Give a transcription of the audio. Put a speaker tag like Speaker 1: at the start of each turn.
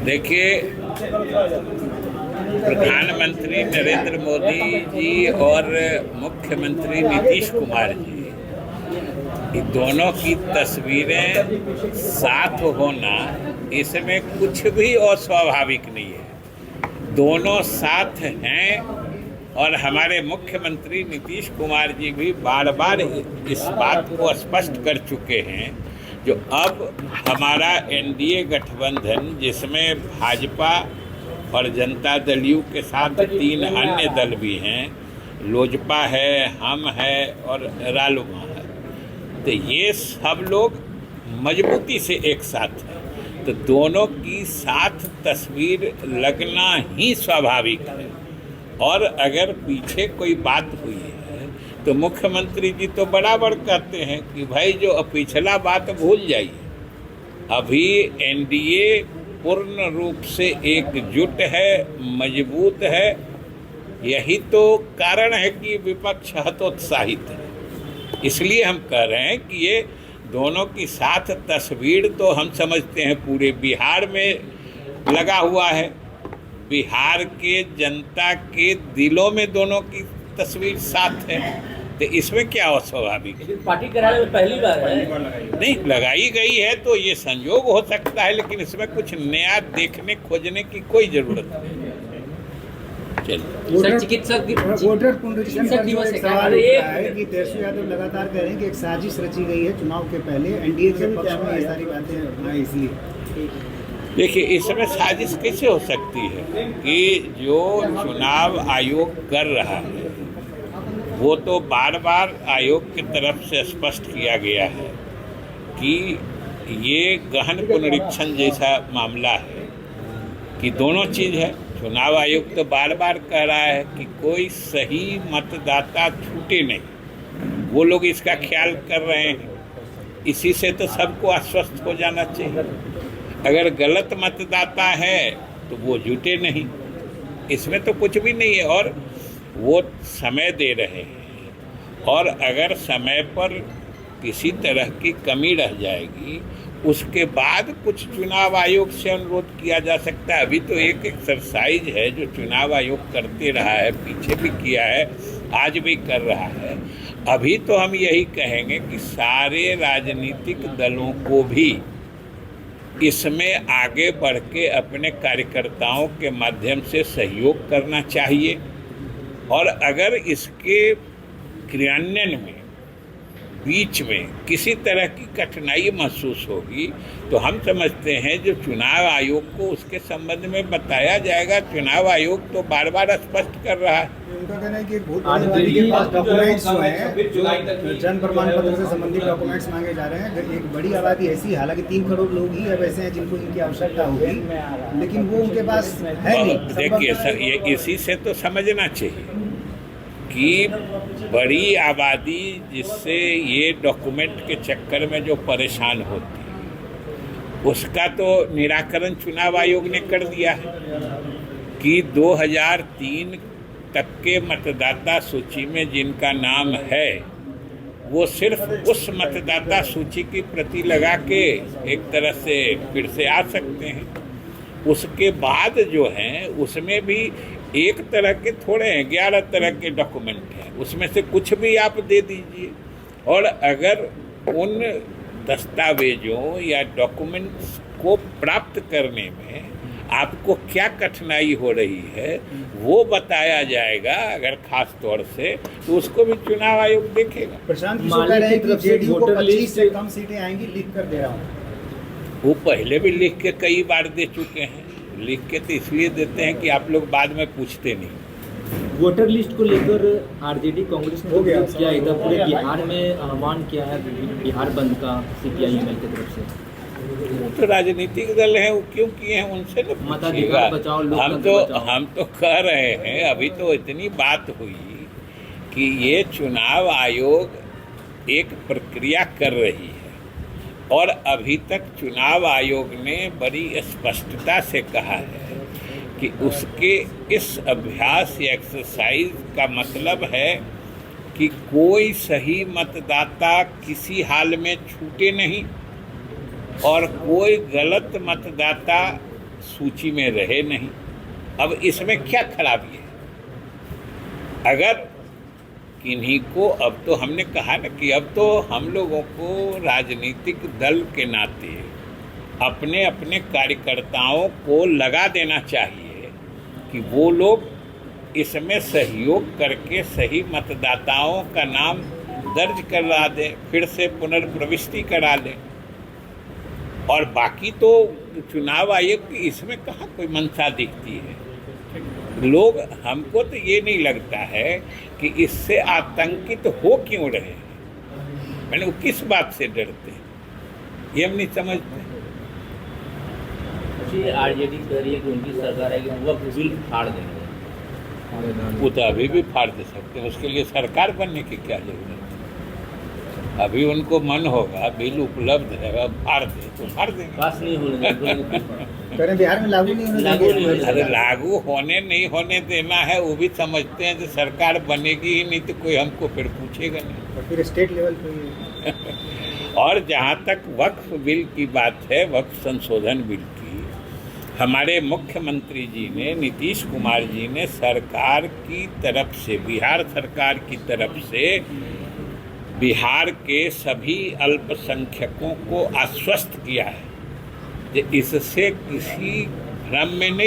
Speaker 1: देखिए, प्रधानमंत्री नरेंद्र मोदी जी और मुख्यमंत्री नीतीश कुमार जी, ये दोनों की तस्वीरें साथ होना, इसमें कुछ भी अस्वाभाविक नहीं है। दोनों साथ हैं और हमारे मुख्यमंत्री नीतीश कुमार जी भी बार बार इस बात को स्पष्ट कर चुके हैं। जो अब हमारा एनडीए गठबंधन, जिसमें भाजपा और जनता दल यू के साथ 3 अन्य दल भी हैं, लोजपा है, हम है और रालोपा है, तो ये सब लोग मजबूती से एक साथ हैं। तो दोनों की साथ तस्वीर लगना ही स्वाभाविक है। और अगर पीछे कोई बात हुई है तो मुख्यमंत्री जी तो बराबर कहते हैं कि भाई जो पिछला बात भूल जाइए, अभी एनडीए पूर्ण रूप से एकजुट है, मजबूत है। यही तो कारण है कि विपक्ष हतोत्साहित है। इसलिए हम कह रहे हैं कि ये दोनों की साथ तस्वीर तो हम समझते हैं पूरे बिहार में लगा हुआ है। बिहार के जनता के दिलों में दोनों की तस्वीर साथ है, तो इसमें क्या अस्वाभाविक है?
Speaker 2: पार्टी कराने में पहली बार है।
Speaker 1: नहीं, लगाई गई है तो ये संयोग हो सकता है, लेकिन इसमें कुछ नया देखने खोजने की कोई जरूरत नहीं।
Speaker 2: चलिए, चिकित्सक
Speaker 3: वोटर पुनरीक्षण दिवस सवाल है कि तेजस्वी यादव लगातार कह रहे हैं कि एक साजिश रची गई है चुनाव के पहले, एनडीए के पक्ष में ये सारी बातें इसलिए।
Speaker 1: देखिए, इसमें साजिश कैसे हो सकती है कि जो चुनाव आयोग कर रहा है वो तो बार बार आयोग की तरफ से स्पष्ट किया गया है कि ये गहन पुनरीक्षण जैसा मामला है कि दोनों चीज़ है। चुनाव आयोग तो बार बार कह रहा है कि कोई सही मतदाता छूटे नहीं, वो लोग इसका ख्याल कर रहे हैं। इसी से तो सबको आश्वस्त हो जाना चाहिए। अगर गलत मतदाता है तो वो जुटे नहीं, इसमें तो कुछ भी नहीं है। और वो समय दे रहे हैं, और अगर समय पर किसी तरह की कमी रह जाएगी उसके बाद कुछ चुनाव आयोग से अनुरोध किया जा सकता है। अभी तो एक एक्सरसाइज है जो चुनाव आयोग करते रहा है, पीछे भी किया है, आज भी कर रहा है। अभी तो हम यही कहेंगे कि सारे राजनीतिक दलों को भी इसमें आगे बढ़ के अपने कार्यकर्ताओं के माध्यम से सहयोग करना चाहिए। और अगर इसके क्रियान्वयन में बीच में किसी तरह की कठिनाई महसूस होगी तो हम समझते हैं जो चुनाव आयोग को उसके संबंध में बताया जाएगा। चुनाव आयोग तो बार बार स्पष्ट कर रहा है।
Speaker 3: उनका कहना है कि बहुत बड़ी के पास डॉक्यूमेंट्स जो हैं, जन प्रमाण पत्र से संबंधित डॉक्यूमेंट्स मांगे जा रहे हैं। एक बड़ी आबादी ऐसी, हालांकि 3 करोड़ लोग ही अब ऐसे हैं जिनको इनकी आवश्यकता होगी, लेकिन वो उनके पास है नहीं।
Speaker 1: देखिए सर, ये इसी से तो समझना चाहिए कि बड़ी आबादी जिससे ये डॉक्यूमेंट के चक्कर में जो परेशान होती है उसका तो निराकरण चुनाव आयोग ने कर दिया है कि 2003 तक के मतदाता सूची में जिनका नाम है वो सिर्फ उस मतदाता सूची की प्रति लगा के एक तरह से फिर से आ सकते हैं। उसके बाद जो हैं उसमें भी एक तरह के थोड़े हैं, 11 तरह के डॉक्यूमेंट हैं, उसमें से कुछ भी आप दे दीजिए। और अगर उन दस्तावेजों या डॉक्यूमेंट्स को प्राप्त करने में आपको क्या कठिनाई हो रही है वो बताया जाएगा अगर खास तौर से, तो उसको भी चुनाव आयोग देखेगा।
Speaker 3: प्रशांत किशोर कह रहे हैं कि जेडीयू को 25 से कम सीटें आएंगी, लिख कर दे रहा हूँ।
Speaker 1: वो पहले भी लिख के कई बार दे चुके हैं। लिख के तो इसलिए देते हैं कि आप लोग बाद में पूछते नहीं।
Speaker 2: वोटर लिस्ट को लेकर आरजेडी कांग्रेस ने किया इधर पूरे बिहार में आह्वान किया है बिहार बंद का सीपीआई की तरफ से।
Speaker 1: तो राजनीतिक दल हैं, वो क्यों किए हैं उनसे न पूछिएगा। हम तो कह रहे हैं, अभी तो इतनी बात हुई कि ये चुनाव आयोग एक प्रक्रिया कर रही है और अभी तक चुनाव आयोग ने बड़ी स्पष्टता से कहा है कि उसके इस अभ्यास या एक्सरसाइज का मतलब है कि कोई सही मतदाता किसी हाल में छूटे नहीं और कोई गलत मतदाता सूची में रहे नहीं। अब इसमें क्या खराबी है? अगर किन्हीं को, अब तो हमने कहा ना कि अब तो हम लोगों को राजनीतिक दल के नाते अपने अपने कार्यकर्ताओं को लगा देना चाहिए कि वो लोग इसमें सहयोग करके सही मतदाताओं का नाम दर्ज करा दें, फिर से पुनर्प्रविष्टि करा लें। और बाकी तो चुनाव आयोग की इसमें कहाँ कोई मंशा दिखती है। लोग, हमको तो ये नहीं लगता है कि इससे आतंकित हो क्यों रहे हैं, मैंने वो किस बात से डरते हैं, ये हम नहीं समझते।
Speaker 2: जी, आरजेडी कह रही है कि उनकी सरकार है कि वक्त बिल फाड़ देंगे।
Speaker 1: वो तो अभी भी फाड़ दे सकते हैं, उसके लिए सरकार बनने की क्या जरूरत है? अभी उनको मन होगा, बिल उपलब्ध है, अब फाड़ दे तो फाड़ देंगे।
Speaker 2: पास नहीं होने देंगे।
Speaker 3: कह रहे बिहार में लागू नहीं होने देंगे।
Speaker 1: अरे लागू होने नहीं होने देना है, वो भी समझते हैं कि सरकार बनेगी ही नहीं तो कोई हमको फिर पूछेगा नहीं।
Speaker 3: और फिर स्टेट लेवल पे
Speaker 1: और जहाँ तक वक्फ बिल की बात है, वक्फ संशोधन बिल की, हमारे मुख्यमंत्री जी ने, नीतीश कुमार जी ने सरकार की तरफ से, बिहार सरकार की तरफ से बिहार के सभी अल्पसंख्यकों को आश्वस्त किया है कि इससे किसी भ्रम में नहीं